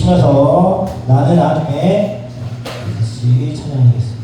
부르시면서 나는 나중에 다시 찬양하겠습니다.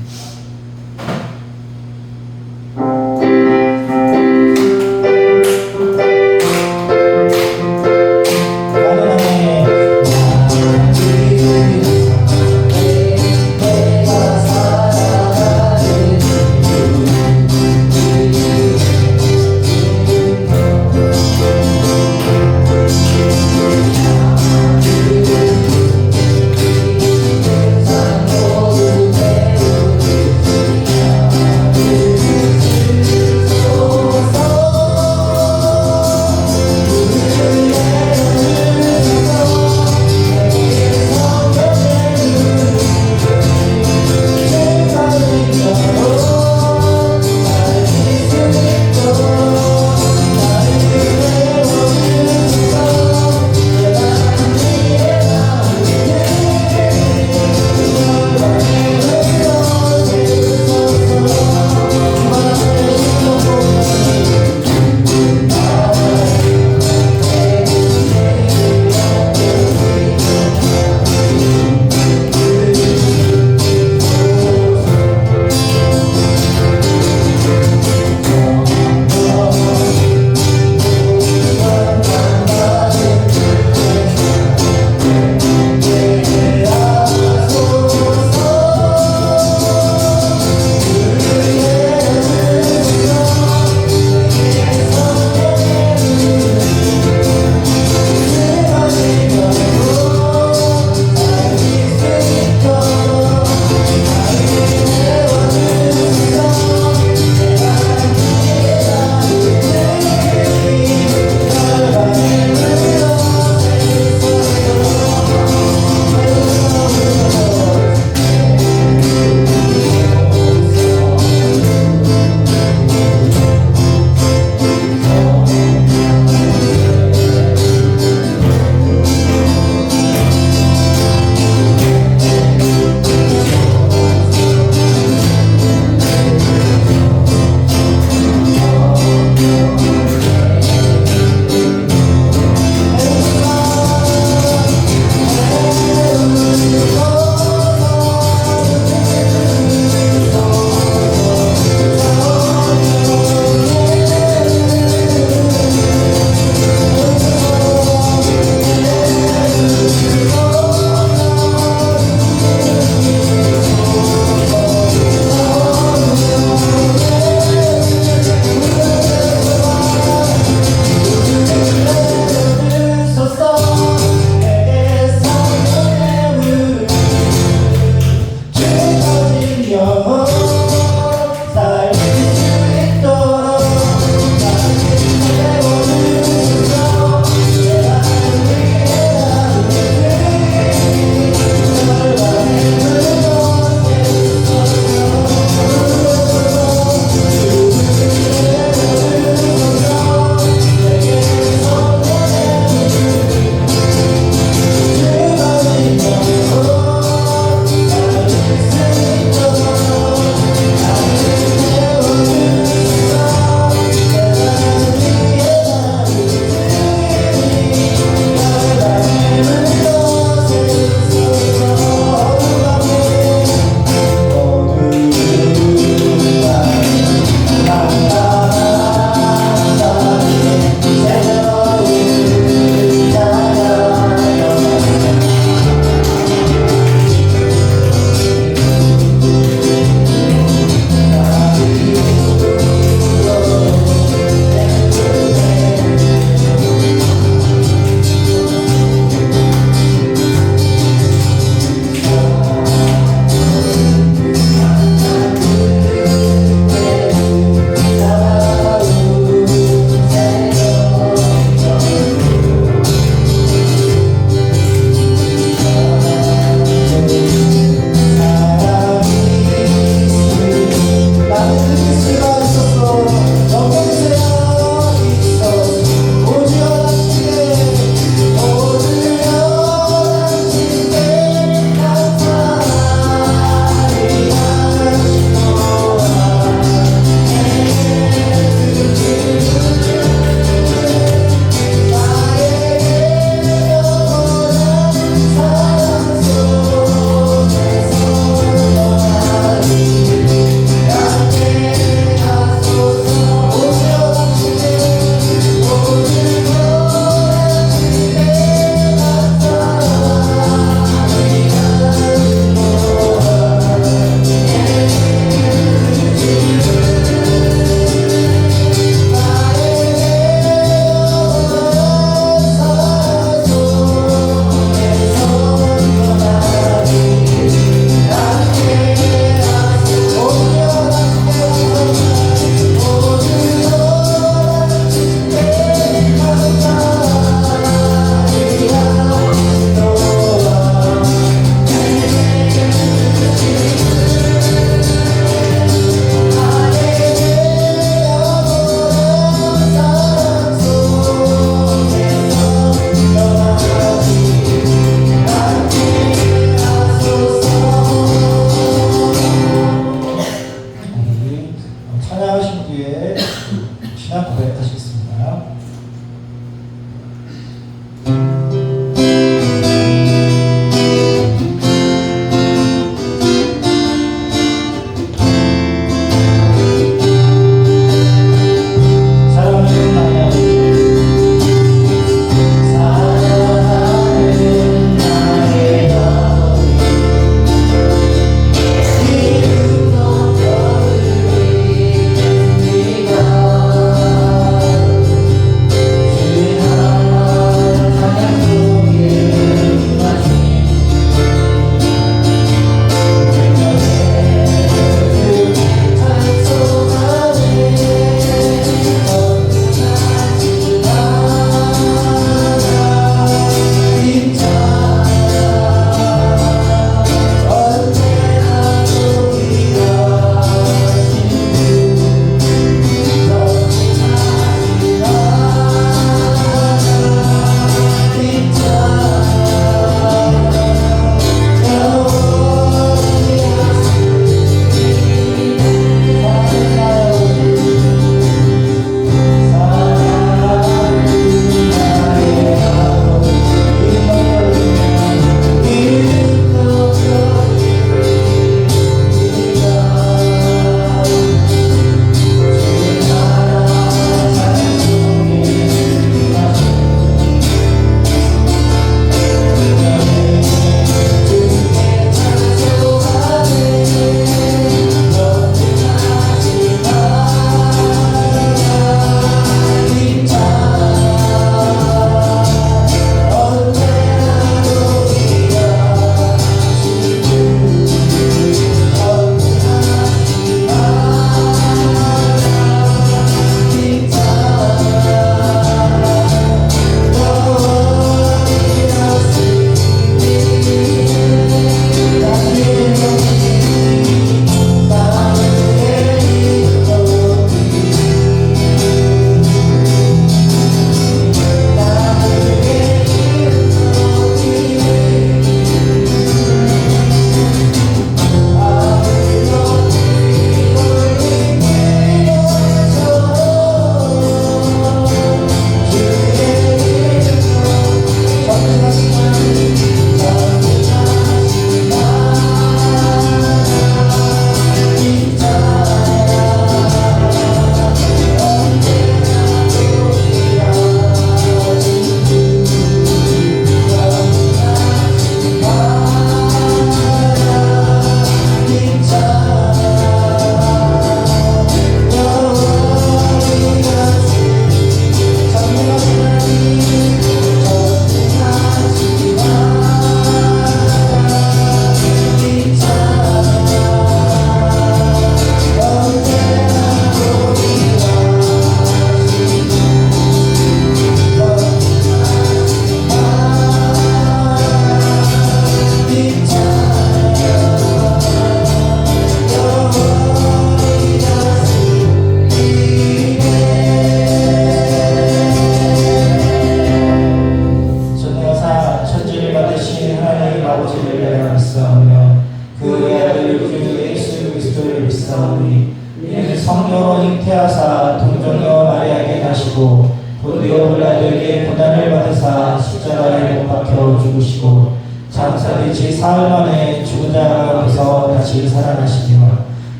오시기를 내가 믿사오며 그의 아들 우리 예수 그리스도를 믿사오니 이는 성령으로 잉태하사 동정녀 마리아에게 나시고 본디오 빌라도에게 고난을 받으사 십자가에 못 박혀 죽으시고 장사되지 사흘 만에 죽은 자 가운데서 다시 살아나시며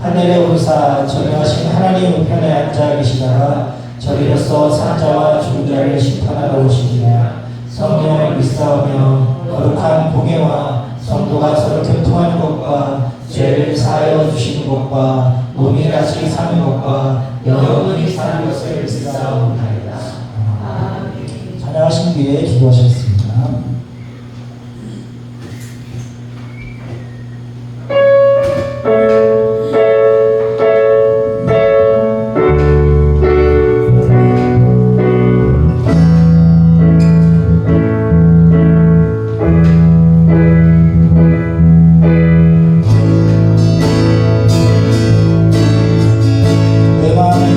하늘에 오르사 전능하신 하나님 우편에 앉아 계시다가 저리로서 산자와 죽은 자를 심판하러 오시니라. 성령을 믿사오며 거룩한 공예와 성도가 서로 교통하는 것과 죄를 사하여 주시는 것과 몸이 다시 사는 것과 영원히 사는 것을 믿사옵나이다. 찬양하신 뒤에 기도하셨습니다. 내 마음에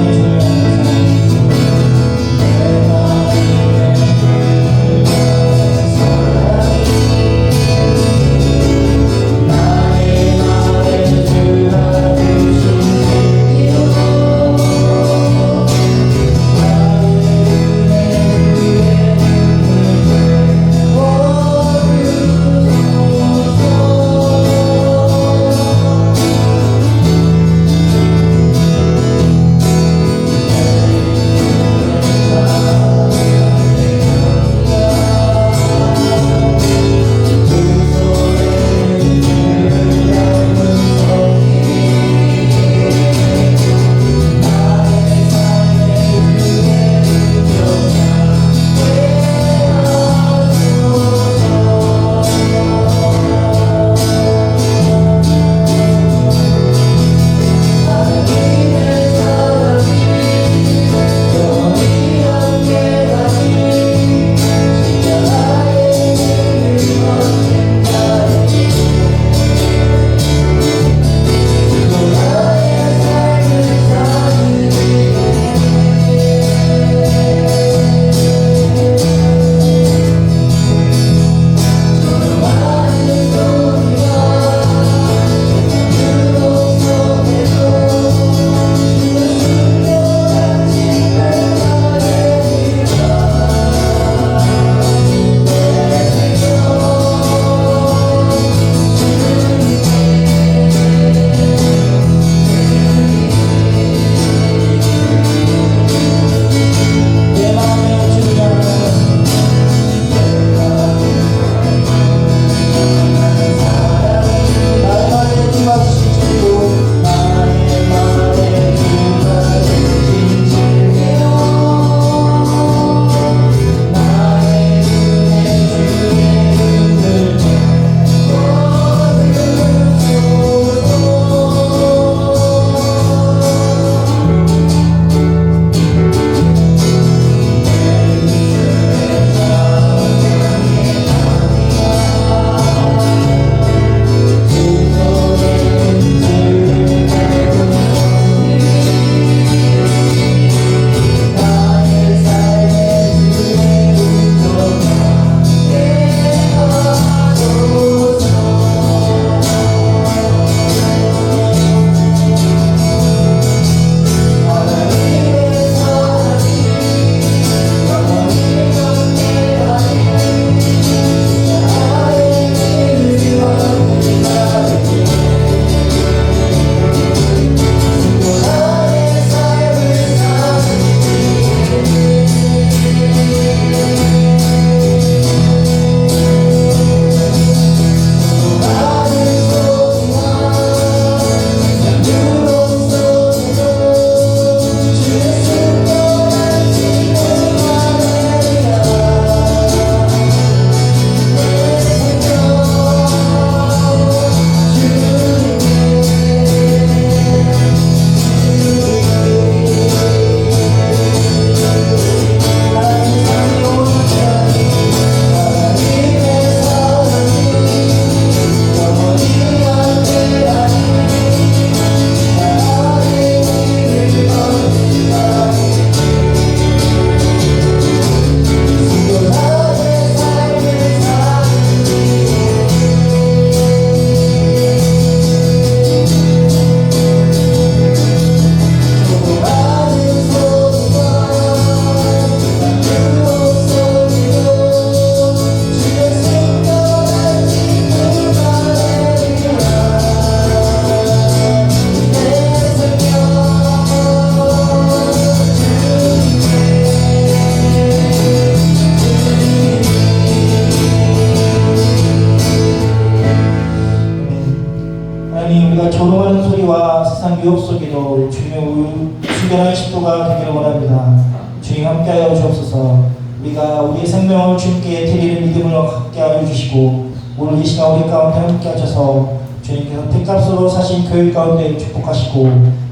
우리가 조롱하는 소리와 세상 유혹 속에도 주님의 순결한 식도가 되기를 원합니다. 주님 함께하여 주옵소서. 우리가 우리의 생명을 주님께 드리는 믿음을 갖게 하여 주시고 오늘 이 시간 우리 가운데 함께 하셔서 주님께서 핏값으로 사신 교회 가운데 축복하시고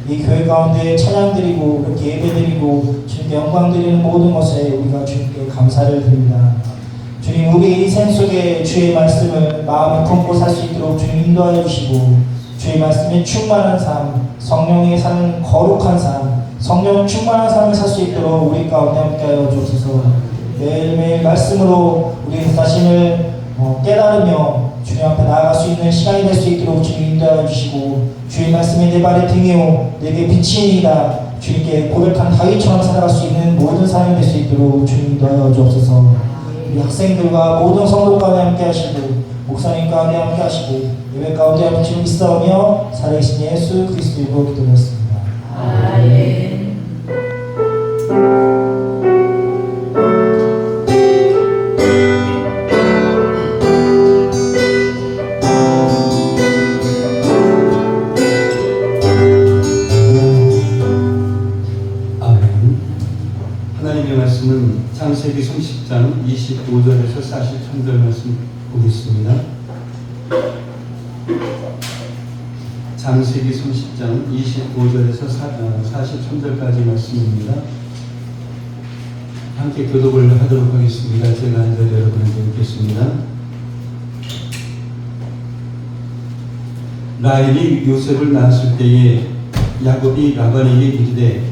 이 교회 가운데 찬양 드리고 그렇게 예배 드리고 주님께 영광 드리는 모든 것에 우리가 주님께 감사를 드립니다. 주님, 우리 인생 속에 주의 말씀을 마음에 품고 살 수 있도록 주님 인도하여 주시고 주의 말씀에 충만한 삶, 성령의 사는 거룩한 삶, 성령 충만한 삶을 살 수 있도록 우리 가운데 함께하여 주옵소서. 매일매일 말씀으로 우리 자신을 깨달으며 주님 앞에 나아갈 수 있는 시간이 될 수 있도록 주님 인도하여 주시고 주의 말씀에 내 발의 등이요 내게 빛이니이다 주님께 고백한 다윗처럼 살아갈 수 있는 모든 사람이 될 수 있도록 주님 인도하여 주옵소서. 우리 학생들과 모든 성도 가운데 함께 하시고 목사님 가운데 함께 하시고 예배 가운데 함께 있사오며 살아계신 예수 그리스도 이름으로 기도드렸습니다. 아멘. 창세기 30장 25절에서 43절 말씀 보겠습니다. 창세기 30장 25절에서 43절까지 말씀입니다. 함께 교독을 하도록 하겠습니다. 제가 한 절 여러분에게 읽겠습니다. 라헬이 요셉을 낳았을 때에 야곱이 라반에게 이르되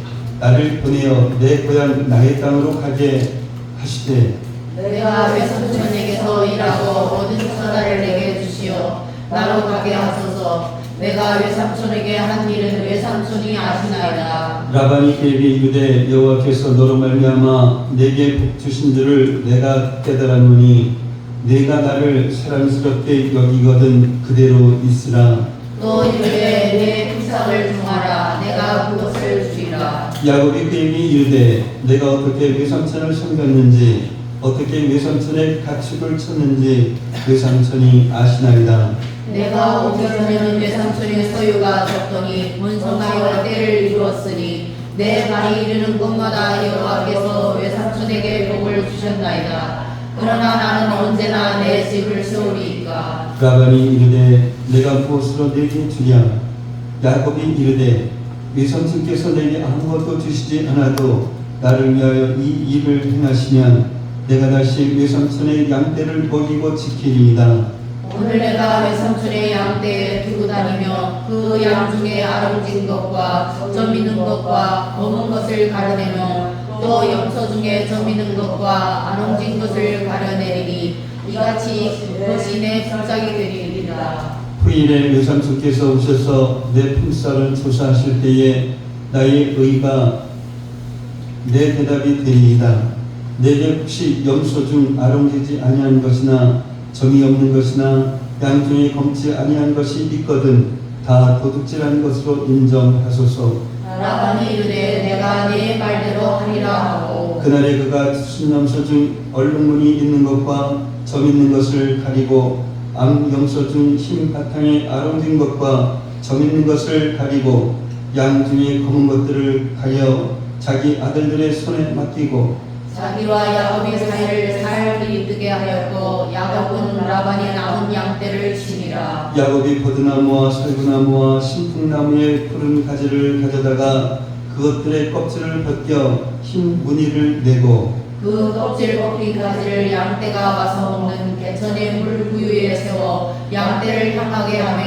나를 보내어 내 고향 나의 땅으로 가게 하시되 내가 외삼촌에게서 일하고 얻은 처자를 내게 주시어 나로 가게 하소서. 내가 외삼촌에게 한 일은 외삼촌이 아시나이다. 라반이 그에게 이르되 여호와께서 너로 말미암아 내게 복 주신 줄을 내가 깨달았노니 내가 나를 사랑스럽게 여기거든 그대로 있으라. 또 이르되 내 품삯을 중하라. 내가 그것을 주리라. 야곱이 그에게 이르되 내가 어떻게 외삼촌을 섬겼는지 어떻게 외삼촌의 가축을 쳤는지 외삼촌이 아시나이다. 내가 오기 전에는 외삼촌의 소유가 적더니 문성하여 때를 이루었으니 내 발이 이르는 곳마다 여호와께서 외삼촌에게 복을 주셨나이다. 그러나 나는 언제나 내 집을 세우리이까. 라반이 이르되 내가 무엇으로 내게 주랴. 야곱이 이르되 외삼촌께서 내게 아무것도 주시지 않아도 나를 위하여 이 일을 행하시면 내가 다시 외삼촌의 양떼를 먹이고 지키리이다. 오늘 내가 외삼촌의 양떼에 두고 다니며 그 양 중에 아름진 것과 점 있는 것과 검은 것을 가려내며 또 염소 중에 점 있는 것과 아름진 것을 가려내리니 이같이 그것이 내 품삯이 되리이다. 후일에 외삼촌께서 오셔서 내 품삯을 조사하실 때에 나의 의가 내 대답이 되리이다. 내게 혹시 염소 중 아름지지 아니한 것이나 정이 없는 것이나 양 중에 검지 아니한 것이 있거든 다 도둑질한 것으로 인정하소서. 라반이 이르되 내가 네 말대로 하리라 하고 그날에 그가 순염소 중 얼룩무늬 있는 것과 점 있는 것을 가리고 암염소 중 흰 바탕에 아름진 것과 점 있는 것을 가리고 양 중에 검은 것들을 가려 자기 아들들의 손에 맡기고 자기와 야곱이 사이를 살길이 뜨게 하였고 야곱은 라반이 남은 양떼를 치니라. 야곱이 버드나무와 살구나무와 신풍나무의 푸른 가지를 가져다가 그것들의 껍질을 벗겨 흰 무늬를 내고 그 껍질 벗긴 가지를 양떼가 와서 먹는 개천의 물 구유에 세워 양떼를 향하게 하며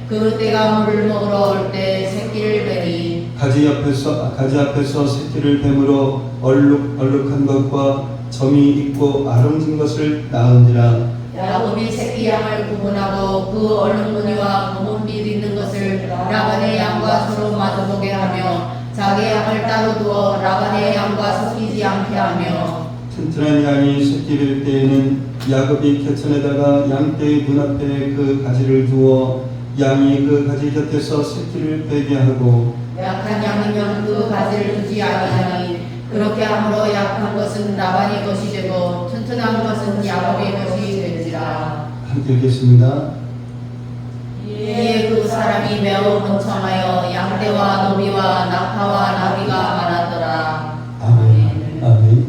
그 떼가 물을 먹으러 올 때 새끼를 베니 가지 앞에서 새끼를 뱀으로 얼룩한 것과 점이 있고 아름진 것을 낳은지라. 야곱이 새끼 양을 구분하고 그 얼룩무늬와 검은 빛 있는 것을 라반의 양과 서로 마주보게 하며 자기 양을 따로 두어 라반의 양과 섞이지 않게 하며 튼튼한 양이 새끼를 때에는 야곱이 개천에다가 양떼의 눈앞에 그 가지를 두어 양이 그 가지 곁에서 새끼를 베게 하고 약한 양이면 그 가지를 두지 아니하니 그렇게 함으로 약한 것은 라반의 것이 되고 튼튼한 것은 야곱의 것이 되니라. 함께 읽겠습니다. 이에 그 사람이 매우 번창하여 양떼와 노비와 낙타와 나비가 많았더라. 아멘. 아멘.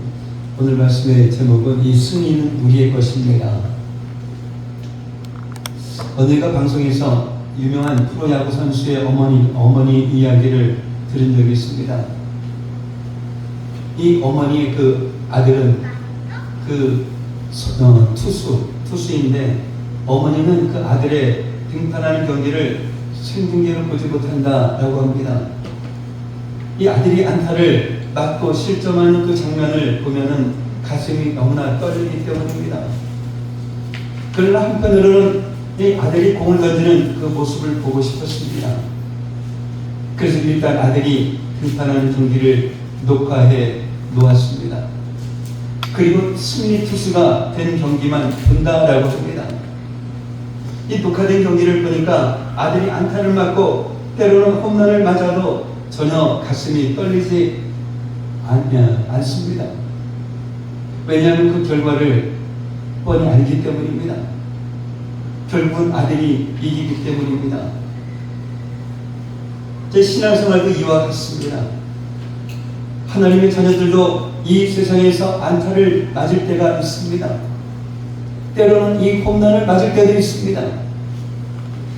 오늘 말씀의 제목은 이 승리는 우리의 것입니다. 어제가 방송에서 유명한 프로야구 선수의 어머니 이야기를 들은 적이 있습니다. 이 어머니의 그 아들은 투수인데 어머니는 그 아들의 등판하는 경기를 생중계로 보지 못한다라고 합니다. 이 아들이 안타를 맞고 실점하는 그 장면을 보면은 가슴이 너무나 떨리기 때문입니다. 그러나 한편으로는 이 아들이 공을 던지는 그 모습을 보고 싶었습니다. 그래서 일단 아들이 등판하는 경기를 녹화해 놓았습니다. 그리고 승리 투수가 된 경기만 본다라고 합니다. 이 녹화된 경기를 보니까 아들이 안타를 맞고 때로는 홈런을 맞아도 전혀 가슴이 떨리지 않습니다. 왜냐하면 그 결과를 뻔히 알기 때문입니다. 결국은 아들이 이기기 때문입니다. 제 신앙생활도 이와 같습니다. 하나님의 자녀들도 이 세상에서 안타를 맞을 때가 있습니다. 때로는 이 홈런을 맞을 때도 있습니다.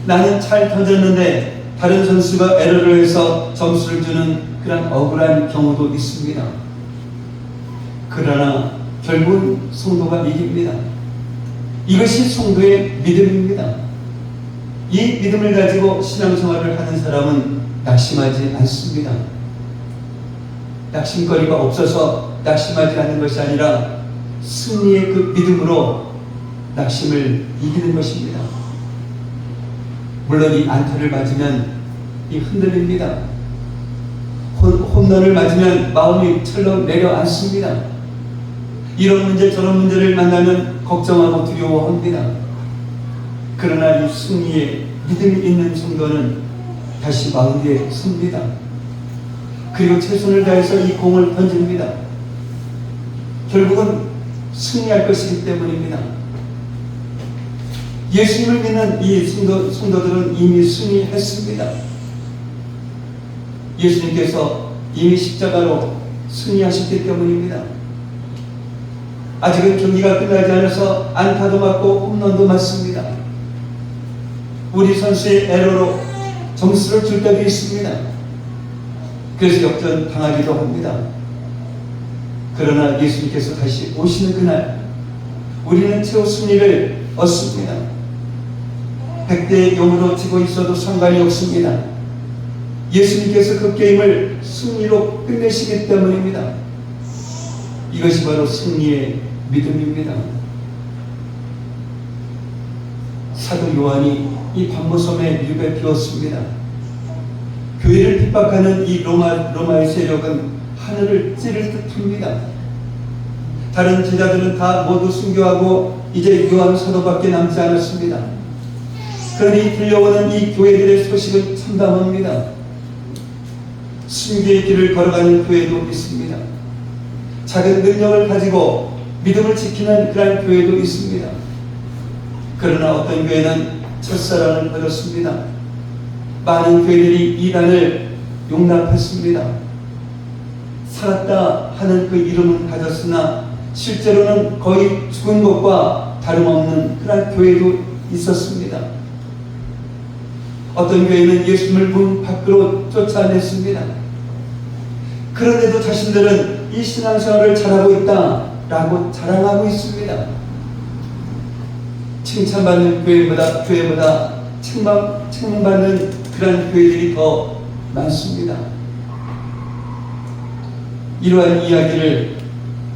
나는 잘 던졌는데 다른 선수가 에러를 해서 점수를 주는 그런 억울한 경우도 있습니다. 그러나 결국은 성도가 이깁니다. 이것이 성도의 믿음입니다. 이 믿음을 가지고 신앙생활을 하는 사람은 낙심하지 않습니다. 낙심거리가 없어서 낙심하지 않는 것이 아니라 승리의 그 믿음으로 낙심을 이기는 것입니다. 물론 이 안타를 맞으면 이 흔들립니다. 홈런을 맞으면 마음이 철렁 내려앉습니다. 이런 문제 저런 문제를 만나면 걱정하고 두려워합니다. 그러나 이 승리에 믿음이 있는 성도는 다시 마음에 섭니다. 그리고 최선을 다해서 이 공을 던집니다. 결국은 승리할 것이기 때문입니다. 예수님을 믿는 이 성도들은 이미 승리했습니다. 예수님께서 이미 십자가로 승리하셨기 때문입니다. 아직은 경기가 끝나지 않아서 안타도 맞고 홈런도 맞습니다. 우리 선수의 에러로 점수를 줄 때도 있습니다. 그래서 역전 당하기도 합니다. 그러나 예수님께서 다시 오시는 그날 우리는 최후 승리를 얻습니다. 100대 0으로 지고 있어도 상관이 없습니다. 예수님께서 그 게임을 승리로 끝내시기 때문입니다. 이것이 바로 승리의 믿음입니다. 사도 요한이 이 박모섬에 유배 비웠습니다. 교회를 핍박하는 이 로마의 세력은 하늘을 찌를 듯합니다. 다른 제자들은 다 모두 순교하고 이제 요한 사도밖에 남지 않았습니다. 그러니 들려오는 이 교회들의 소식은 참담합니다. 순교의 길을 걸어가는 교회도 있습니다. 작은 능력을 가지고 믿음을 지키는 그런 교회도 있습니다. 그러나 어떤 교회는 첫사랑을 버렸습니다. 많은 교회들이 이단을 용납했습니다. 살았다 하는 그 이름은 가졌으나 실제로는 거의 죽은 것과 다름없는 그런 교회도 있었습니다. 어떤 교회는 예수님을 문 밖으로 쫓아냈습니다. 그런데도 자신들은 이 신앙생활을 잘하고 있다라고 자랑하고 있습니다. 칭찬받는 교회보다 책망받는 그런 교회들이 더 많습니다. 이러한 이야기를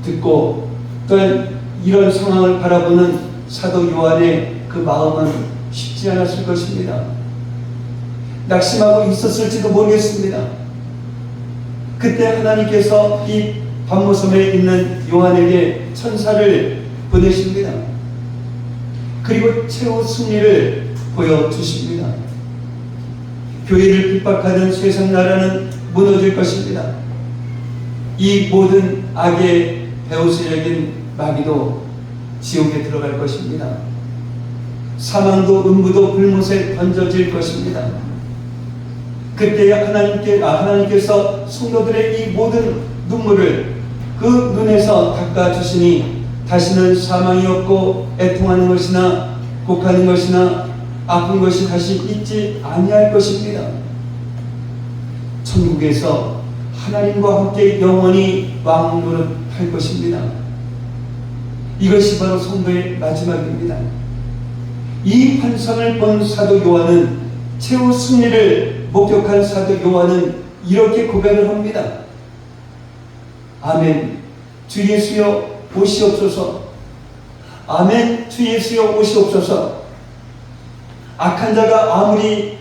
듣고 또한 이런 상황을 바라보는 사도 요한의 그 마음은 쉽지 않았을 것입니다. 낙심하고 있었을지도 모르겠습니다. 그때 하나님께서 이 박모섬에 있는 요한에게 천사를 보내십니다. 그리고 최후 승리를 보여주십니다. 교회를 핍박하는 세상 나라는 무너질 것입니다. 이 모든 악의 배후 세력인 마귀도 지옥에 들어갈 것입니다. 사망도 음부도 불못에 던져질 것입니다. 그때 하나님께서 성도들의 이 모든 눈물을 그 눈에서 닦아주시니 다시는 사망이 없고 애통하는 것이나 곡하는 것이나 아픈 것이 다시 있지 아니할 것입니다. 천국에서 하나님과 함께 영원히 왕노릇할 것입니다. 이것이 바로 성도의 마지막입니다. 이 환상을 본 사도 요한은 최후 승리를 목격한 사도 요한은 이렇게 고백을 합니다. 아멘. 주 예수여 오시옵소서. 아멘. 주 예수여 오시옵소서. 악한 자가 아무리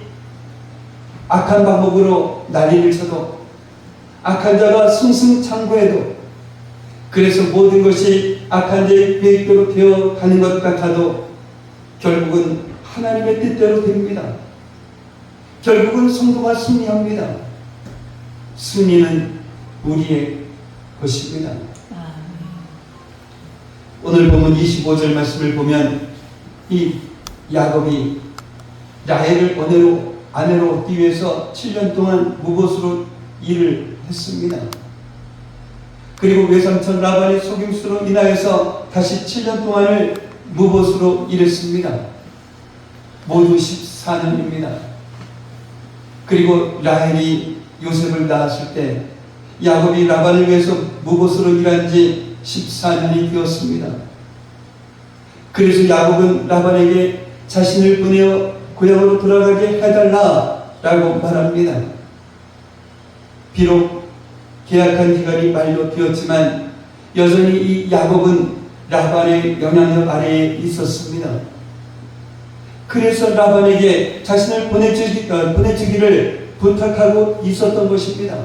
악한 방법으로 난리를 쳐도, 악한 자가 승승장구해도, 그래서 모든 것이 악한 자의 계획대로 되어 가는 것 같아도 결국은 하나님의 뜻대로 됩니다. 결국은 성도가 승리합니다. 승리는 우리의 것입니다. 오늘 본문 25절 말씀을 보면 이 야곱이 라헬을 아내로 얻기 위해서 7년 동안 무봇으로 일을 했습니다. 그리고 외삼촌 라반의 속임수로 인하여서 다시 7년 동안을 무봇으로 일했습니다. 모두 14년입니다. 그리고 라헬이 요셉을 낳았을 때 야곱이 라반을 위해서 무봇으로 일한 지 14년이 되었습니다. 그래서 야곱은 라반에게 자신을 보내어 고향으로 돌아가게 해달라라고 말합니다. 비록 계약한 기간이 만료되었지만 여전히 이 야곱은 라반의 영향력 아래에 있었습니다. 그래서 라반에게 자신을 보내주기를 부탁하고 있었던 것입니다.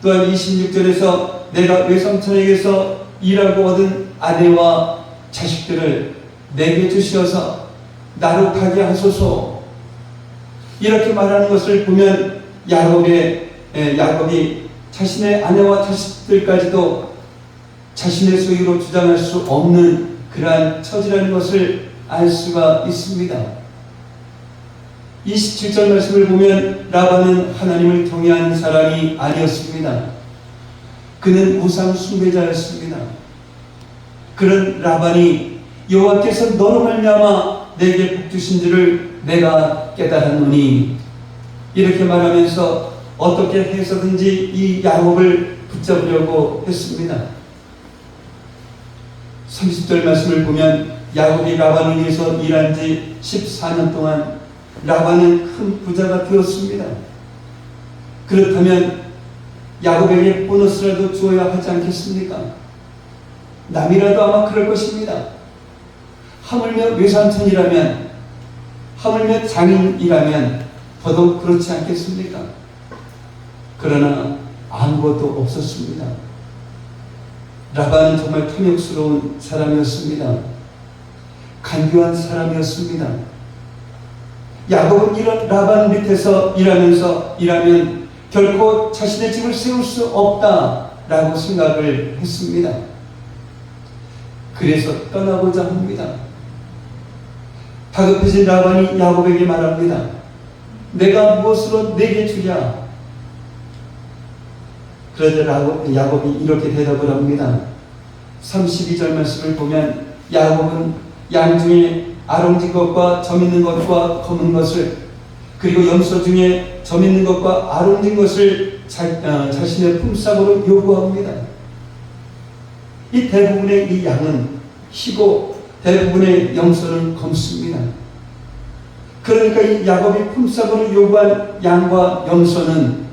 또한 26절에서 내가 외삼촌에게서 일하고 얻은 아내와 자식들을 내게 주시어서 나로 가게 하소서, 이렇게 말하는 것을 보면 야곱이 자신의 아내와 자식들까지도 자신의 소유로 주장할 수 없는 그러한 처지라는 것을 알 수가 있습니다. 27절 말씀을 보면 라반은 하나님을 경외하는 사람이 아니었습니다. 그는 우상 숭배자였습니다. 그런 라반이 여호와께서 너로 말미암아 내게 복 주신 줄을 내가 깨달았노니, 이렇게 말하면서 어떻게 해서든지 이 야곱을 붙잡으려고 했습니다. 30절 말씀을 보면 야곱이 라반을 위해서 일한 지 14년 동안 라반은 큰 부자가 되었습니다. 그렇다면 야곱에게 보너스라도 주어야 하지 않겠습니까? 남이라도 아마 그럴 것입니다. 하물며 외삼촌이라면, 하물며 장인이라면 더더욱 그렇지 않겠습니까? 그러나 아무것도 없었습니다. 라반은 정말 탐욕스러운 사람이었습니다. 간교한 사람이었습니다. 야곱은 이런 라반 밑에서 일하면 결코 자신의 집을 세울 수 없다라고 생각을 했습니다. 그래서 떠나고자 합니다. 다급해진 라반이 야곱에게 말합니다. 내가 무엇으로 내게 주랴? 그러자 야곱이 이렇게 대답을 합니다. 32절 말씀을 보면 야곱은 양 중에 아롱진 것과 점 있는 것과 검은 것을, 그리고 염소 중에 점 있는 것과 아롱진 것을 자신의 품삯으로 요구합니다. 이 대부분의 이 양은 희고 대부분의 염소는 검습니다. 그러니까 이 야곱이 품삯으로 요구한 양과 염소는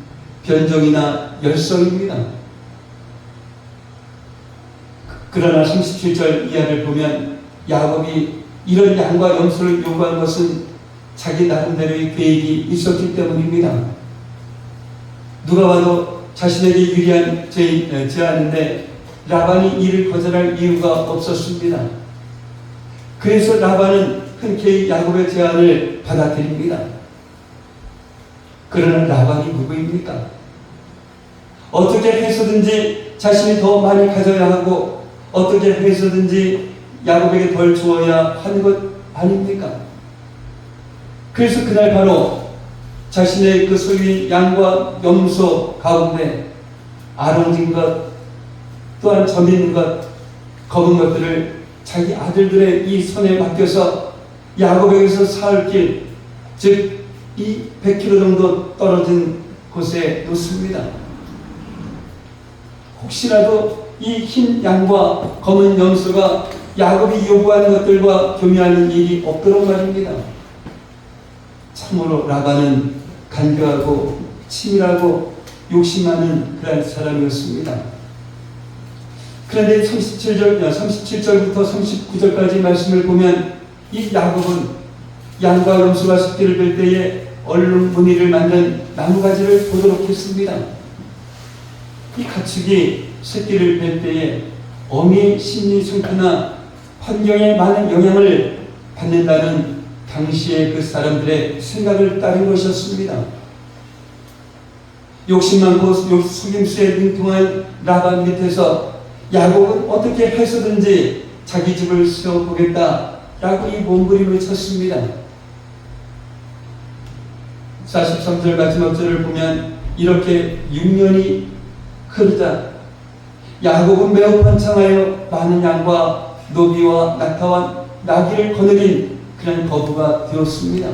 변종이나 열성입니다. 그러나 37절 이하를 보면 야곱이 이런 양과 염소를 요구한 것은 자기 나름대로의 계획이 있었기 때문입니다. 누가 봐도 자신에게 유리한 제안인데 라반이 이를 거절할 이유가 없었습니다. 그래서 라반은 흔쾌히 야곱의 제안을 받아들입니다. 그러나 라반이 누구입니까? 어떻게 해서든지 자신이 더 많이 가져야 하고 어떻게 해서든지 야곱에게 덜 주어야 하는 것 아닙니까? 그래서 그날 바로 자신의 그 소유인 양과 염소 가운데 아롱진 것, 또한 점 있는 것, 검은 것들을 자기 아들들의 이 손에 맡겨서 야곱에게서 사흘 길, 즉 이 100km 정도 떨어진 곳에 놓습니다. 혹시라도 이 흰 양과 검은 염소가 야곱이 요구하는 것들과 교미하는 일이 없도록 말입니다. 참으로 라반은 간교하고 치밀하고 욕심 많은 그런 사람이었습니다. 그런데 37절부터 39절까지 말씀을 보면 이 야곱은 양과 염소가 새끼를 뵐 때에 얼룩 무늬를 만든 나무가지를 보도록 했습니다. 이 가축이 새끼를 뵐 때에 어미의 심리 상태나 환경에 많은 영향을 받는다는 당시의 그 사람들의 생각을 따른 것이었습니다. 욕심 많고 속임수에 능통한 라반 밑에서 야곱은 어떻게 해서든지 자기 집을 세워보겠다라고 이 몸부림을 쳤습니다. 43절 마지막 절을 보면 이렇게 6년이 흐르자 야곱은 매우 번창하여 많은 양과 노비와 낙타와 나귀를 거느린 그런 거부가 되었습니다.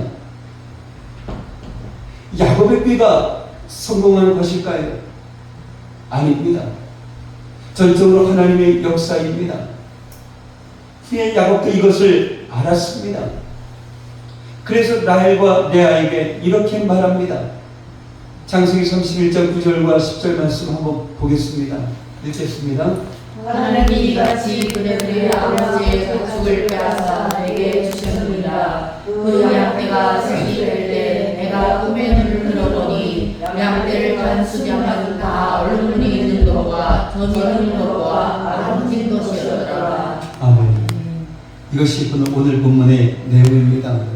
야곱의 꾀가 성공한 것일까요? 아닙니다. 전적으로 하나님의 역사입니다. 후에 야곱도 이것을 알았습니다. 그래서 라헬과 레아에게 이렇게 말합니다. 창세기 31장 9절과 10절 말씀 한번 보겠습니다. 읽겠습니다. 하나님이 이같이 그들의 아버지의 가축을 빼앗아 내게 주셨느니라. 그 양떼가 새끼를 뺄 때 내가 꿈에 눈을 들어보니 양떼를 간 수명은 다 얼룩무늬 있는 것과 점 있는 것과 아름진 것이었더라. 아멘. 이것이 오늘 본문의 내용입니다.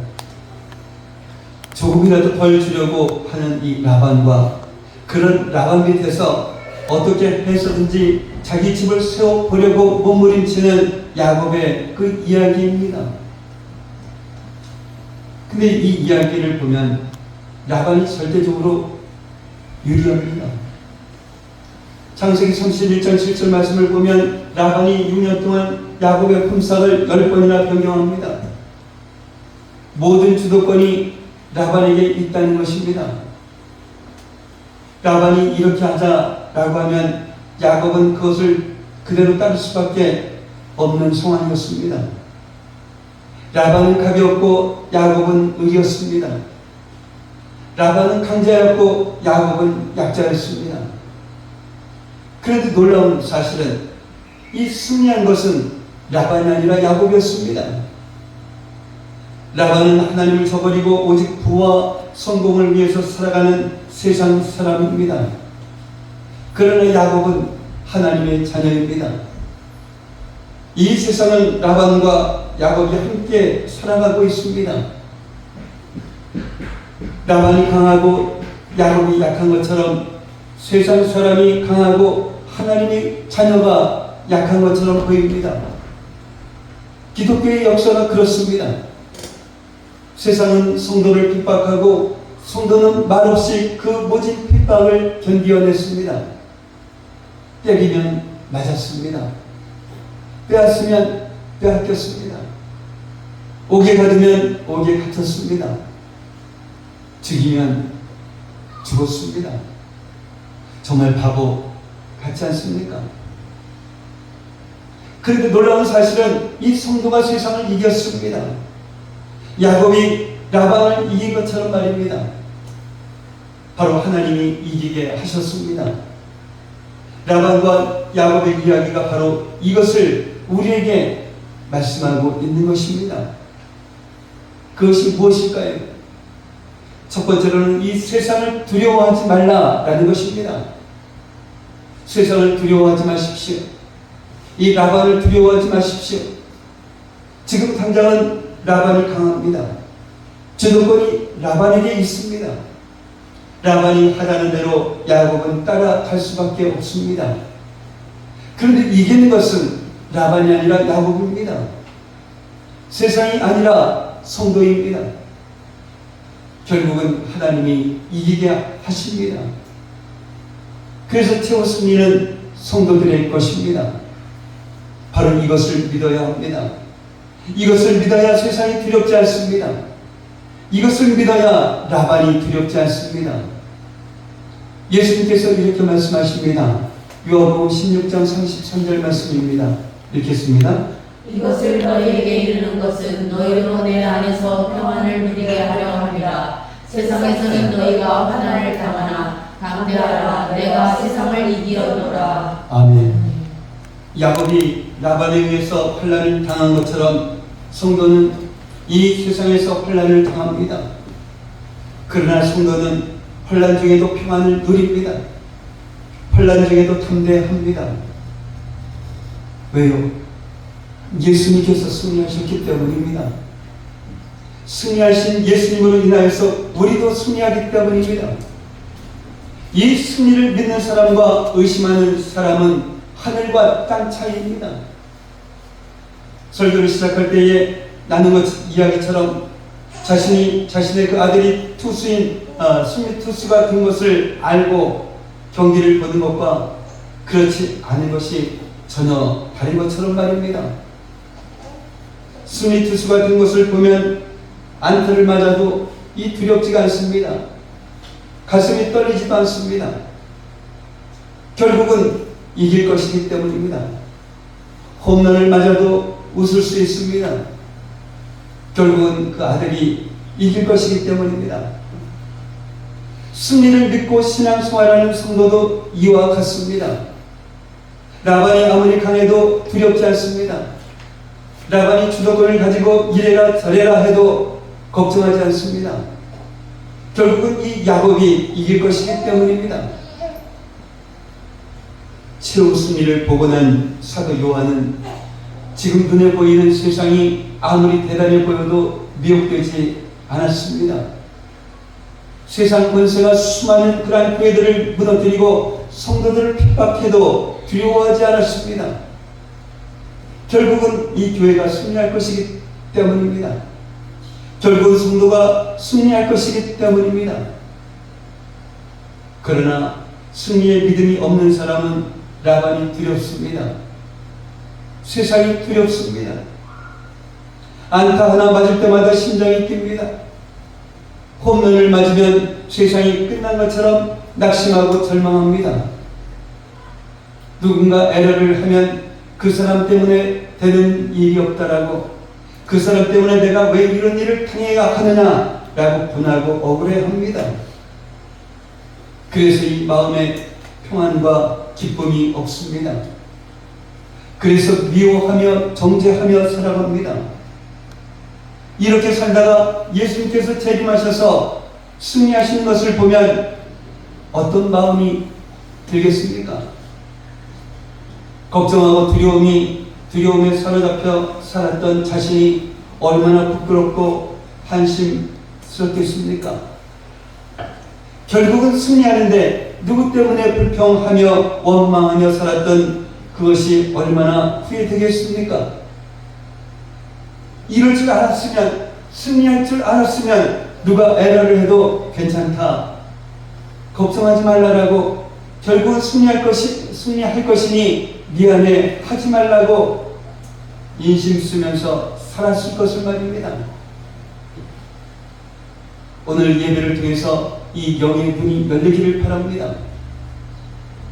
조금이라도 벌 주려고 하는 이 라반과 그런 라반 밑에서 어떻게 해서든지 자기 집을 세워보려고 몸부림치는 야곱의 그 이야기입니다. 근데 이 이야기를 보면 라반이 절대적으로 유리합니다. 창세기 31장 7절 말씀을 보면 라반이 6년 동안 야곱의 품삯을 10번이나 변경합니다. 모든 주도권이 라반에게 있다는 것입니다. 라반이 이렇게 하자라고 하면 야곱은 그것을 그대로 따를 수밖에 없는 상황이었습니다. 라반은 가볍고 야곱은 의였습니다. 라반은 강자였고 야곱은 약자였습니다. 그런데 놀라운 사실은 이 승리한 것은 라반이 아니라 야곱이었습니다. 라반은 하나님을 저버리고 오직 부와 성공을 위해서 살아가는 세상 사람입니다. 그러나 야곱은 하나님의 자녀입니다. 이 세상은 라반과 야곱이 함께 살아가고 있습니다. 라반이 강하고 야곱이 약한 것처럼 세상 사람이 강하고 하나님의 자녀가 약한 것처럼 보입니다. 기독교의 역사가 그렇습니다. 세상은 성도를 핍박하고 성도는 말없이 그 모진 핍박을 견디어냈습니다. 때리면 맞았습니다. 빼앗으면 빼앗겼습니다. 옥에 가두면 옥에 갇혔습니다. 죽이면 죽었습니다. 정말 바보 같지 않습니까? 그런데 놀라운 사실은 이 성도가 세상을 이겼습니다. 야곱이 라반을 이긴 것처럼 말입니다. 바로 하나님이 이기게 하셨습니다. 라반과 야곱의 이야기가 바로 이것을 우리에게 말씀하고 있는 것입니다. 그것이 무엇일까요? 첫 번째로는 이 세상을 두려워하지 말라라는 것입니다. 세상을 두려워하지 마십시오. 이 라반을 두려워하지 마십시오. 지금 당장은 라반이 강합니다. 주도권이 라반에게 있습니다. 라반이 하라는 대로 야곱은 따라갈 수밖에 없습니다. 그런데 이기는 것은 라반이 아니라 야곱입니다. 세상이 아니라 성도입니다. 결국은 하나님이 이기게 하십니다. 그래서 최후 승리는 성도들의 것입니다. 바로 이것을 믿어야 합니다. 이것을 믿어야 세상이 두렵지 않습니다. 이것을 믿어야 라반이 두렵지 않습니다. 예수님께서 이렇게 말씀하십니다. 요한복음 16장 33절 말씀입니다. 읽겠습니다. 이것을 너희에게 이르는 것은 너희로 내 안에서 평안을 누리게 하려 함이라. 세상에서는 너희가 환난을 당하나 담대하라. 내가 세상을 이기었노라. 아멘. 야곱이 라반에 의해서 환난을 당한 것처럼 성도는 이 세상에서 환난을 당합니다. 그러나 성도는 환난 중에도 평안을 누립니다. 환난 중에도 담대합니다. 왜요? 예수님께서 승리하셨기 때문입니다. 승리하신 예수님으로 인하여서 우리도 승리하기 때문입니다. 이 승리를 믿는 사람과 의심하는 사람은 하늘과 땅 차이입니다. 설교를 시작할 때에 나눈 것 이야기처럼 자신의 그 아들이 승리 투수가 된 것을 알고 경기를 보는 것과 그렇지 않은 것이 전혀 다른 것처럼 말입니다. 승리 투수가 된 것을 보면 안타를 맞아도 이 두렵지가 않습니다. 가슴이 떨리지도 않습니다. 결국은 이길 것이기 때문입니다. 홈런을 맞아도 웃을 수 있습니다. 결국은 그 아들이 이길 것이기 때문입니다. 승리를 믿고 신앙생활하는 성도도 이와 같습니다. 라반이 아무리 강해도 두렵지 않습니다. 라반이 주도권을 가지고 이래라 저래라 해도 걱정하지 않습니다. 결국은 이 야곱이 이길 것이기 때문입니다. 최후 승리를 보고 난 사도 요한은 지금 눈에 보이는 세상이 아무리 대단해 보여도 미혹되지 않았습니다. 세상 권세가 수많은 그러한 교회들을 무너뜨리고 성도들을 핍박해도 두려워하지 않았습니다. 결국은 이 교회가 승리할 것이기 때문입니다. 결국은 성도가 승리할 것이기 때문입니다. 그러나 승리의 믿음이 없는 사람은 라반이 두렵습니다. 세상이 두렵습니다. 안타 하나 맞을 때마다 심장이 뜁니다. 홈런을 맞으면 세상이 끝난 것처럼 낙심하고 절망합니다. 누군가 에러를 하면 그 사람 때문에 되는 일이 없다라고, 그 사람 때문에 내가 왜 이런 일을 당해야 하느냐라고 분하고 억울해합니다. 그래서 이 마음에 평안과 기쁨이 없습니다. 그래서 미워하며 정죄하며 살아갑니다. 이렇게 살다가 예수님께서 재림하셔서 승리하시는 것을 보면 어떤 마음이 들겠습니까? 걱정하고 두려움에 사로잡혀 살았던 자신이 얼마나 부끄럽고 한심스럽겠습니까? 결국은 승리하는데 누구 때문에 불평하며 원망하며 살았던 그것이 얼마나 후회되겠습니까? 이럴 줄 알았으면, 승리할 줄 알았으면 누가 에러를 해도 괜찮다, 걱정하지 말라라고, 결국은 승리할 것이니 미안해 하지 말라고 인심 쓰면서 살았을 것을 말입니다. 오늘 예배를 통해서 이 영의 눈이 열리기를 바랍니다.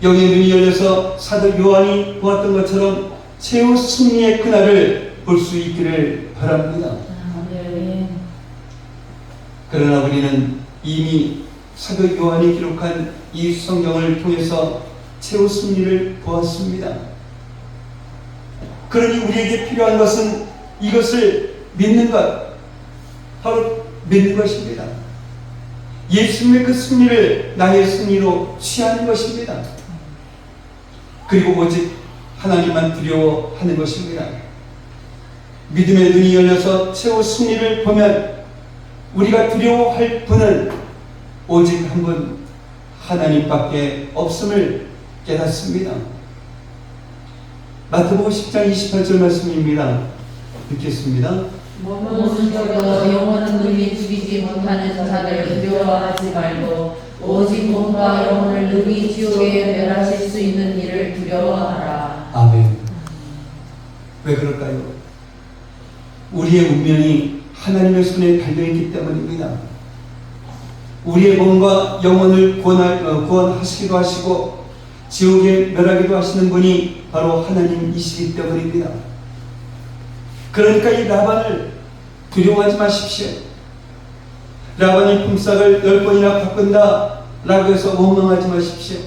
영의 눈이 열려서 사도 요한이 보았던 것처럼 최후 승리의 그날을 볼 수 있기를 바랍니다. 그러나 우리는 이미 사도 요한이 기록한 이 성경을 통해서 최후 승리를 보았습니다. 그러니 우리에게 필요한 것은 이것을 믿는 것, 바로 믿는 것입니다. 예수님의 그 승리를 나의 승리로 취하는 것입니다. 그리고 오직 하나님만 두려워하는 것입니다. 믿음의 눈이 열려서 최후 승리를 보면 우리가 두려워할 분은 오직 한 분, 하나님밖에 없음을 깨닫습니다. 마태복음 10장 28절 말씀입니다. 읽겠습니다. 몸은 죽여도 영혼은 능히 죽이지 못하는 자를 두려워하지 말고 오직 몸과 영혼을 능히 지옥에 멸하실 수 있는 이를 두려워하라. 아멘. 왜 그럴까요? 우리의 운명이 하나님의 손에 달려있기 때문입니다. 우리의 몸과 영혼을 구원하시기도 하시고 지옥에 멸하기도 하시는 분이 바로 하나님이시기 때문입니다. 그러니까 이 라반을 두려워하지 마십시오. 라반이 품삯을 10번이나 바꾼다 라고 해서 원망하지 마십시오.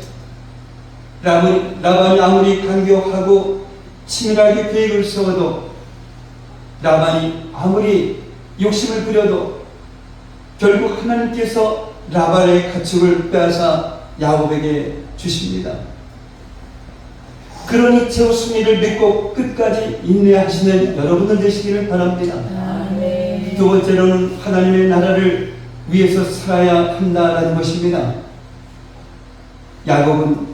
라반이 아무리 간교하고 치밀하게 계획을 세워도, 라반이 아무리 욕심을 부려도 결국 하나님께서 라반의 가축을 빼앗아 야곱에게 주십니다. 그러니 제 승리를 믿고 끝까지 인내하시는 여러분들 되시기를 바랍니다. 아멘. 두 번째로는 하나님의 나라를 위해서 살아야 한다라는 것입니다. 야곱은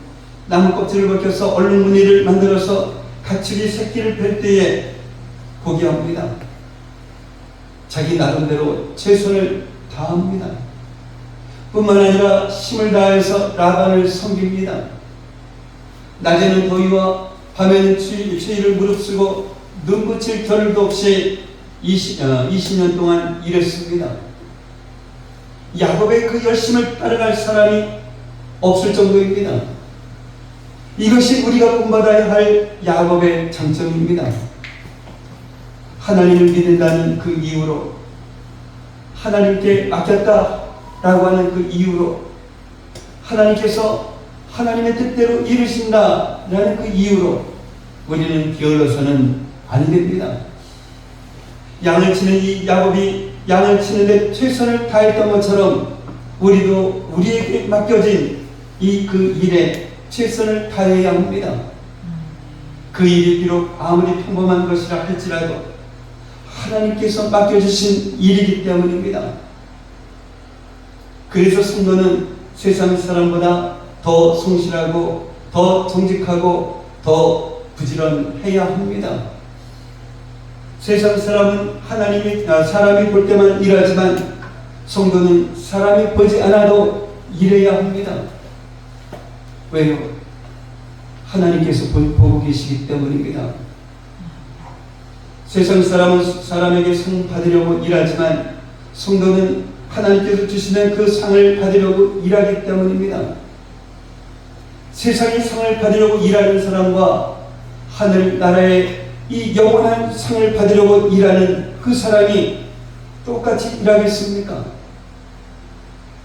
나무 껍질을 벗겨서 얼룩 무늬를 만들어서 가축이 새끼를 뵐 때에 포기합니다. 자기 나름대로 최선을 다합니다. 뿐만 아니라 힘을 다해서 라반을 섬깁니다. 낮에는 더위와 밤에는 추위를 무릅쓰고 눈붙일 겨를도 없이 20년 동안 일했습니다. 야곱의 그 열심을 따라갈 사람이 없을 정도입니다. 이것이 우리가 본받아야 할 야곱의 장점입니다. 하나님을 믿는다는 그 이유로, 하나님께 맡겼다라고 하는 그 이유로, 하나님께서 하나님의 뜻대로 이루신다라는 그 이유로 우리는 게을러서는 안 됩니다. 양을 치는 이 야곱이 양을 치는데 최선을 다했던 것처럼 우리도 우리에게 맡겨진 이 그 일에 최선을 다해야 합니다. 그 일이 비록 아무리 평범한 것이라 할지라도 하나님께서 맡겨주신 일이기 때문입니다. 그래서 성도는 세상 사람보다 더 성실하고 더 정직하고 더 부지런해야 합니다. 세상 사람은 사람이 볼 때만 일하지만 성도는 사람이 보지 않아도 일해야 합니다. 왜요? 하나님께서 보고 계시기 때문입니다. 세상 사람은 사람에게 상 받으려고 일하지만 성도는 하나님께서 주시는 그 상을 받으려고 일하기 때문입니다. 세상의 상을 받으려고 일하는 사람과 하늘 나라의 이 영원한 상을 받으려고 일하는 그 사람이 똑같이 일하겠습니까?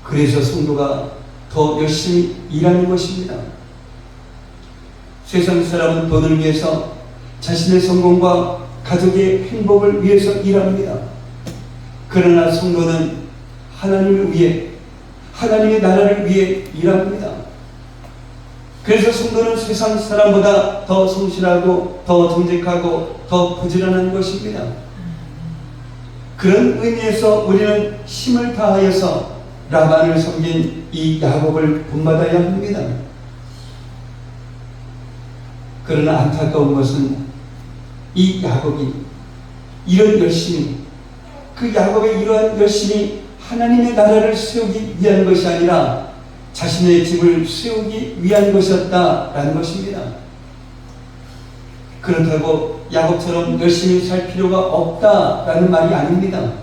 그래서 성도가 더 열심히 일하는 것입니다. 세상 사람은 돈을 위해서, 자신의 성공과 가족의 행복을 위해서 일합니다. 그러나 성도는 하나님을 위해, 하나님의 나라를 위해 일합니다. 그래서 성도는 세상 사람보다 더 성실하고 더 정직하고 더 부지런한 것입니다. 그런 의미에서 우리는 힘을 다하여서 라반을 섬긴 이 야곱을 본받아야 합니다. 그러나 안타까운 것은 이 야곱이 이런 열심이, 그 야곱의 이러한 열심이 하나님의 나라를 세우기 위한 것이 아니라 자신의 집을 세우기 위한 것이었다라는 것입니다. 그렇다고 야곱처럼 열심히 살 필요가 없다라는 말이 아닙니다.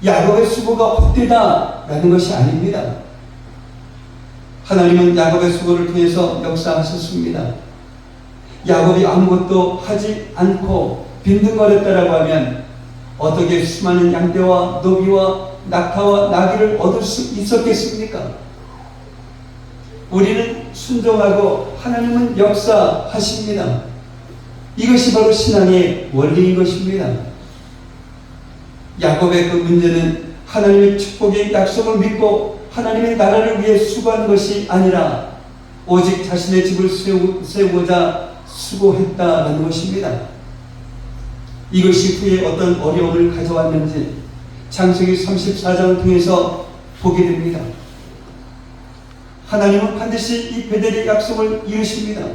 야곱의 수고가 헛되다라는 것이 아닙니다. 하나님은 야곱의 수고를 통해서 역사하셨습니다. 야곱이 아무것도 하지 않고 빈둥거렸다라고 하면 어떻게 수많은 양떼와 노비와 낙타와 나귀를 얻을 수 있었겠습니까? 우리는 순종하고 하나님은 역사하십니다. 이것이 바로 신앙의 원리인 것입니다. 야곱의 그 문제는 하나님의 축복의 약속을 믿고 하나님의 나라를 위해 수고한 것이 아니라 오직 자신의 집을 세우고자 수고했다는 것입니다. 이것이 후에 어떤 어려움을 가져왔는지 창세기 34장을 통해서 보게 됩니다. 하나님은 반드시 이 베델의 약속을 이루십니다.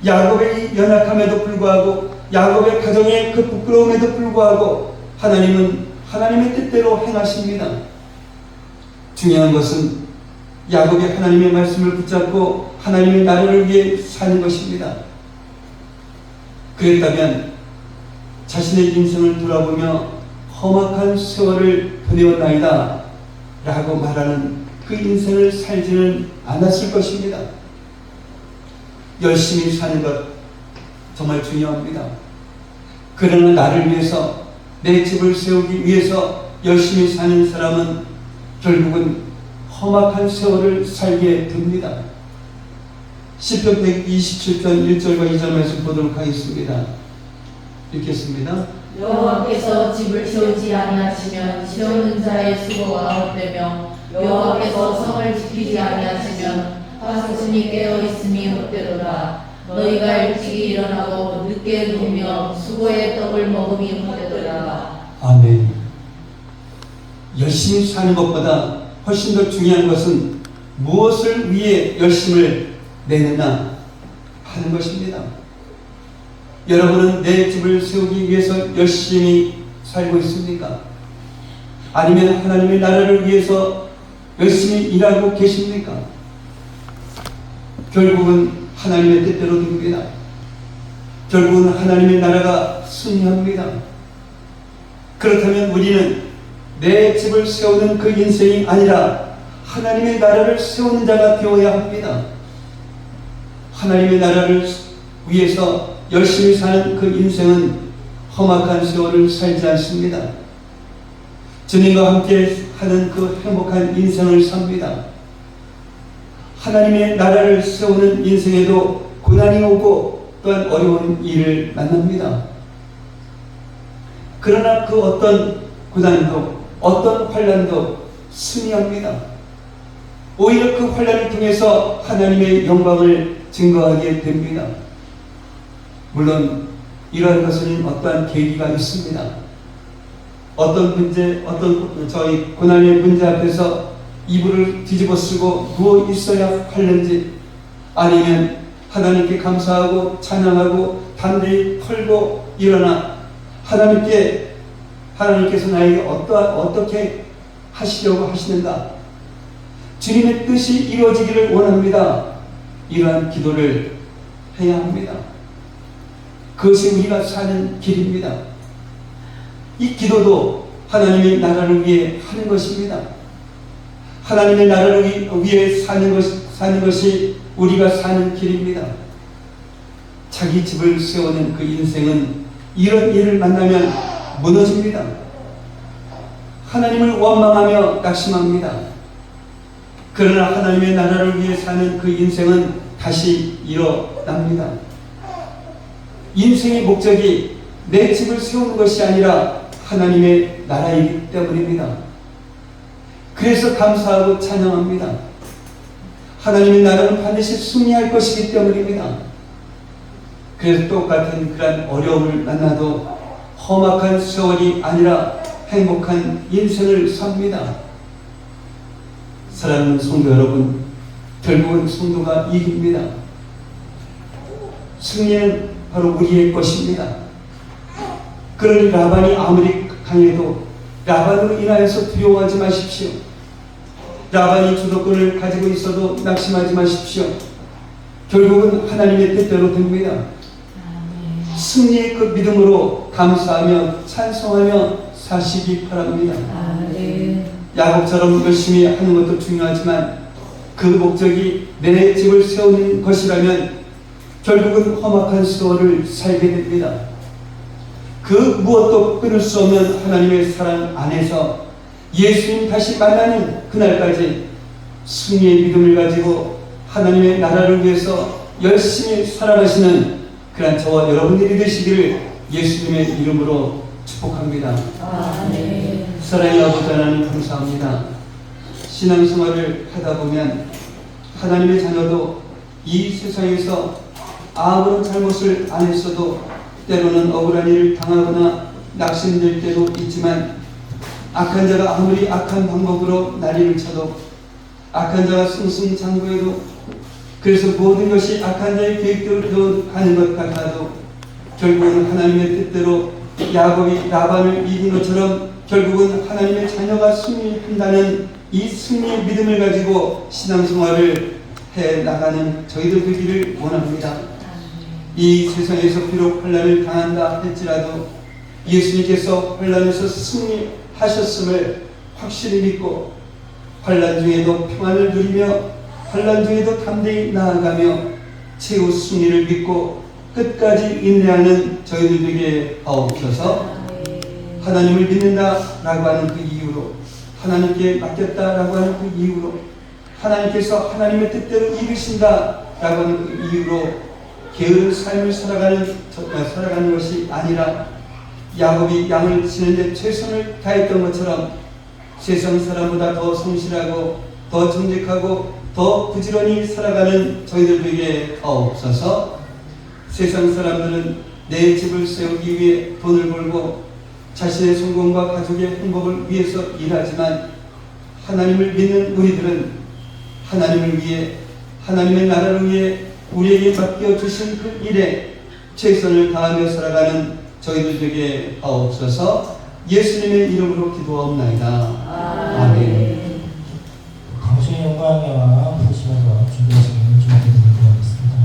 야곱의 이 연약함에도 불구하고 야곱의 가정의 그 부끄러움에도 불구하고 하나님은 하나님의 뜻대로 행하십니다. 중요한 것은 야곱이 하나님의 말씀을 붙잡고 하나님의 나라를 위해 사는 것입니다. 그랬다면 자신의 인생을 돌아보며 험악한 세월을 보내었나이다 라고 말하는 그 인생을 살지는 않았을 것입니다. 열심히 사는 것 정말 중요합니다. 그러나 나를 위해서, 내 집을 세우기 위해서 열심히 사는 사람은 결국은 험악한 세월을 살게 됩니다. 시편 127편 1절과 2절 말씀 보도록 하겠습니다. 읽겠습니다. 여호와께서 집을 세우지 아니하시면 세우는 자의 수고가 헛되며 여호와께서 성을 지키지 아니하시면 하수순이 깨어 있음이 헛되도다. 너희가 일찍이 일어나고 늦게 누우며 수고의 떡을 먹음이 헛되도다. 아멘. 열심히 사는 것보다 훨씬 더 중요한 것은 무엇을 위해 열심을 내느냐 하는 것입니다. 여러분은 내 집을 세우기 위해서 열심히 살고 있습니까? 아니면 하나님의 나라를 위해서 열심히 일하고 계십니까? 결국은 하나님의 뜻대로 됩니다. 결국은 하나님의 나라가 승리합니다. 그렇다면 우리는 내 집을 세우는 그 인생이 아니라 하나님의 나라를 세우는 자가 되어야 합니다. 하나님의 나라를 위해서 열심히 사는 그 인생은 험악한 세월을 살지 않습니다. 주님과 함께 하는 그 행복한 인생을 삽니다. 하나님의 나라를 세우는 인생에도 고난이 오고 또한 어려운 일을 만납니다. 그러나 그 어떤 고난도, 어떤 환난도 승리합니다. 오히려 그 환난을 통해서 하나님의 영광을 증거하게 됩니다. 물론 이러한 것은 어떠한 계기가 있습니다. 어떤 문제, 저희 고난의 문제 앞에서 이불을 뒤집어 쓰고 누워 있어야 하는지, 아니면 하나님께 감사하고 찬양하고 담대히 털고 일어나 하나님께서 나에게 어떻게 하시려고 하시는가, 주님의 뜻이 이루어지기를 원합니다. 이러한 기도를 해야 합니다. 그것이 우리가 사는 길입니다. 이 기도도 하나님의 나라를 위해 하는 것입니다. 하나님의 나라를 위해 사는 것이 우리가 사는 길입니다. 자기 집을 세우는 그 인생은 이런 일을 만나면 무너집니다. 하나님을 원망하며 낙심합니다. 그러나 하나님의 나라를 위해 사는 그 인생은 다시 일어납니다. 인생의 목적이 내 집을 세우는 것이 아니라 하나님의 나라이기 때문입니다. 그래서 감사하고 찬양합니다. 하나님의 나라는 반드시 승리할 것이기 때문입니다. 그래서 똑같은 그런 어려움을 만나도 험악한 세월이 아니라 행복한 인생을 삽니다. 사랑하는 성도 여러분, 결국은 성도가 이깁니다. 승리는 바로 우리의 것입니다. 그러니 라반이 아무리 강해도 라반으로 인하여서 두려워하지 마십시오. 라반이 주도권을 가지고 있어도 낙심하지 마십시오. 결국은 하나님의 뜻대로 됩니다. 승리의 그 믿음으로 감사하며 찬송하며 사시기 바랍니다. 야곱처럼 열심히 하는 것도 중요하지만 그 목적이 내 집을 세우는 것이라면 결국은 험악한 세월을 살게 됩니다. 그 무엇도 끊을 수 없는 하나님의 사랑 안에서 예수님 다시 만나는 그날까지 승리의 믿음을 가지고 하나님의 나라를 위해서 열심히 살아가시는 그런 저와 여러분들이 되시기를 예수님의 이름으로 축복합니다. 아멘. 사랑의 아버지 하나님 감사합니다. 신앙생활을 하다 보면 하나님의 자녀도 이 세상에서 아무런 잘못을 안 했어도 때로는 억울한 일을 당하거나 낙심될 때도 있지만, 악한 자가 아무리 악한 방법으로 난리를 쳐도, 악한 자가 승승장구해도, 그래서 모든 것이 악한 자의 계획대로 되어가는 것 같아도 결국은 하나님의 뜻대로 야곱이 라반을 이긴 것처럼 결국은 하나님의 자녀가 승리한다는 이 승리의 믿음을 가지고 신앙생활을 해나가는 저희들 되기를 원합니다. 이 세상에서 비록 환난을 당한다 할지라도 예수님께서 환난에서 승리하셨음을 확실히 믿고 환난 중에도 평안을 누리며 환난 중에도 담대히 나아가며 최후 승리를 믿고 끝까지 인내하는 저희들에게 하옵소서. 하나님을 믿는다라고 하는 그 이유로, 하나님께 맡겼다라고 하는 그 이유로, 하나님께서 하나님의 뜻대로 이루신다라고 하는 그 이유로 게으른 삶을 살아가는 것이 아니라 야곱이 양을 치는데 최선을 다했던 것처럼 세상 사람보다 더 성실하고 더 정직하고 더 부지런히 살아가는 저희들에게 하옵소서. 세상 사람들은 내 집을 세우기 위해 돈을 벌고 자신의 성공과 가족의 행복을 위해서 일하지만 하나님을 믿는 우리들은 하나님을 위해, 하나님의 나라를 위해 우리에게 맡겨주신 그 일에 최선을 다하며 살아가는 저희들에게 하옵소서. 예수님의 이름으로 기도하옵나이다. 아멘. 당신의 영광이와 부르심에서 준비하시기를 주님께 기도하겠습니다.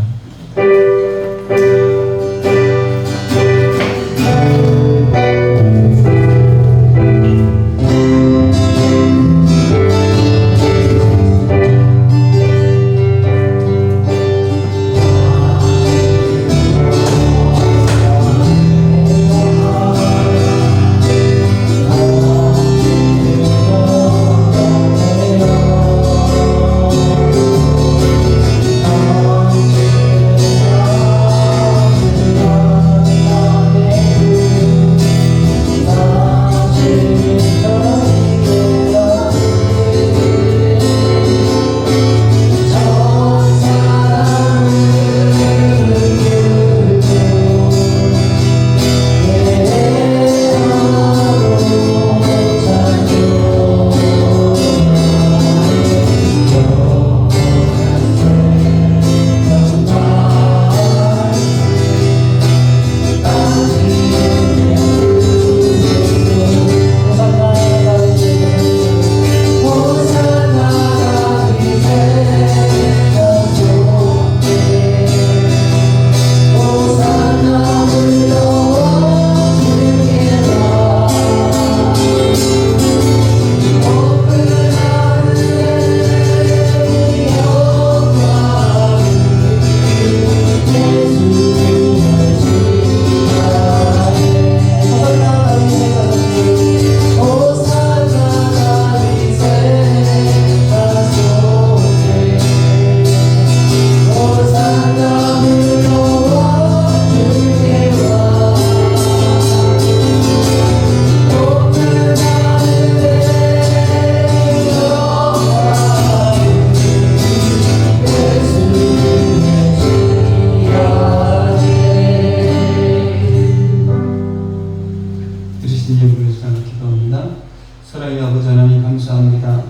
사랑의 아버지 하나님 감사합니다.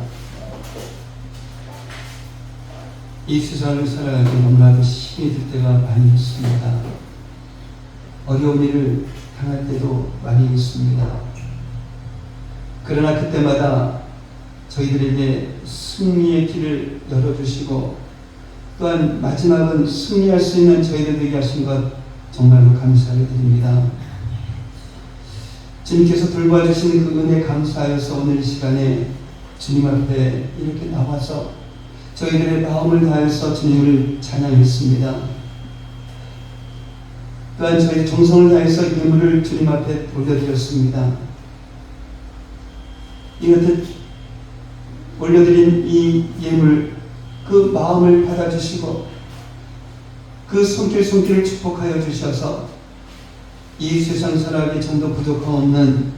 이 세상을 살아가기 너무나도 힘이 들 때가 많이 있습니다. 어려운 일을 당할 때도 많이 있습니다. 그러나 그때마다 저희들에게 승리의 길을 열어주시고 또한 마지막은 승리할 수 있는 저희들 되게 하신 것 정말로 감사를 드립니다. 주님께서 돌봐주신 그 은혜 감사하여서 오늘 이 시간에 주님 앞에 이렇게 나와서 저희들의 마음을 다해서 주님을 찬양했습니다. 또한 저희 정성을 다해서 예물을 주님 앞에 올려드렸습니다. 이렇듯 올려드린 이 예물, 그 마음을 받아주시고 그 손길을 축복하여 주셔서 이 세상 살아가기 정도 부족함 없는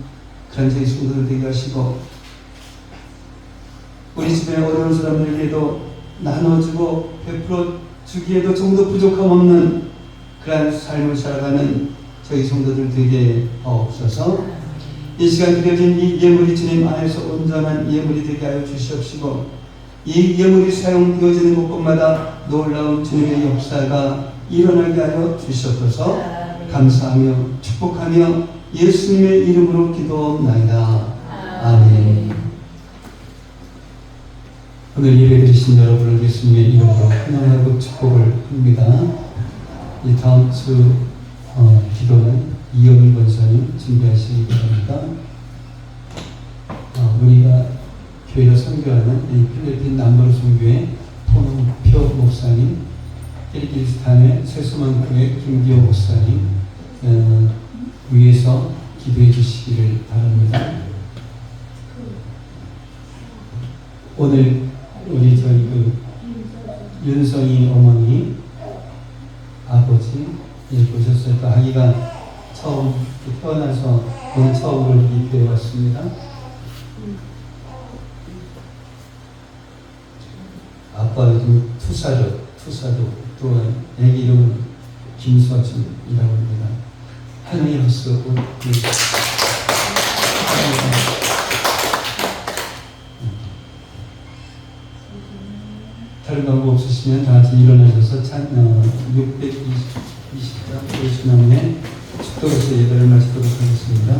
그런 저희 성도들 되게 하시고 우리 주변의 어려운 사람들에게도 나눠주고 베풀어 주기에도 정도 부족함 없는 그러한 삶을 살아가는 저희 성도들 되게 하옵소서. 이 시간 드려진 이 예물이 주님 안에서 온전한 예물이 되게 하여 주시옵시고 이 예물이 사용되어지는 곳곳마다 놀라운 주님의 역사가 일어나게 하여 주시옵소서. 감사하며 축복하며 예수님의 이름으로 기도하옵나이다. 아멘. 오늘 예배드리신 여러분을 예수님의 이름으로 환영하고 축복을 합니다. 이 다음 주 기도는 이영일 권사님 준비하시기 바랍니다. 우리가 교회로 선교하는 이 필리핀 남부르 선교회 통표 목사님, 키르기스탄의 세수만 교회 김기호 목사님 위해서 기도해 주시기를 바랍니다. 오늘 우리 윤성이 어머니 아버지 보셨어요. 또 아기가 처음 태어나서 오늘 처음으로 이 교회에 왔습니다. 아빠 요즘 투사도 또 애기 이름은 김서준이라고 합니다. 하늘이 없어. 다른 방법 없으시면 다 같이 일어나셔서 620장 예수님의 축도로서 예배를 마치도록 하겠습니다.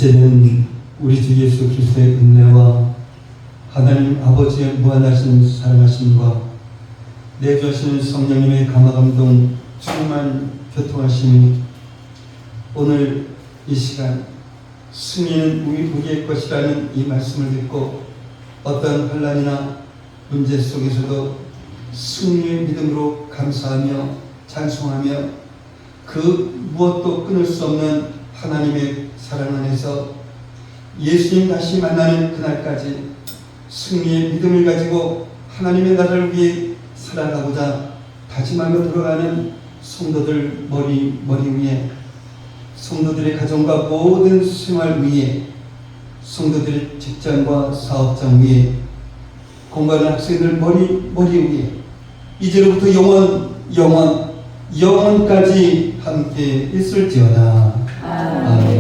이제는 우리 주 예수 그리스도의 은혜와 하나님 아버지의 무한하신 사랑하심과 내주하시는 성령님의 감화감동 충만 교통하심이 오늘 이 시간 승리는 우리의 것이라는 이 말씀을 듣고 어떤 환난이나 문제 속에서도 승리의 믿음으로 감사하며 찬송하며 그 무엇도 끊을 수 없는 하나님의 사랑 안에서 예수님 다시 만나는 그날까지 승리의 믿음을 가지고 하나님의 나라를 위해 살아가고자 다짐하며 돌아가는 성도들 머리 위에, 성도들의 가정과 모든 생활 위에, 성도들의 직장과 사업장 위에, 공부하는 학생들 머리 위에 이제로부터 영원까지 함께 있을지어다. 아멘.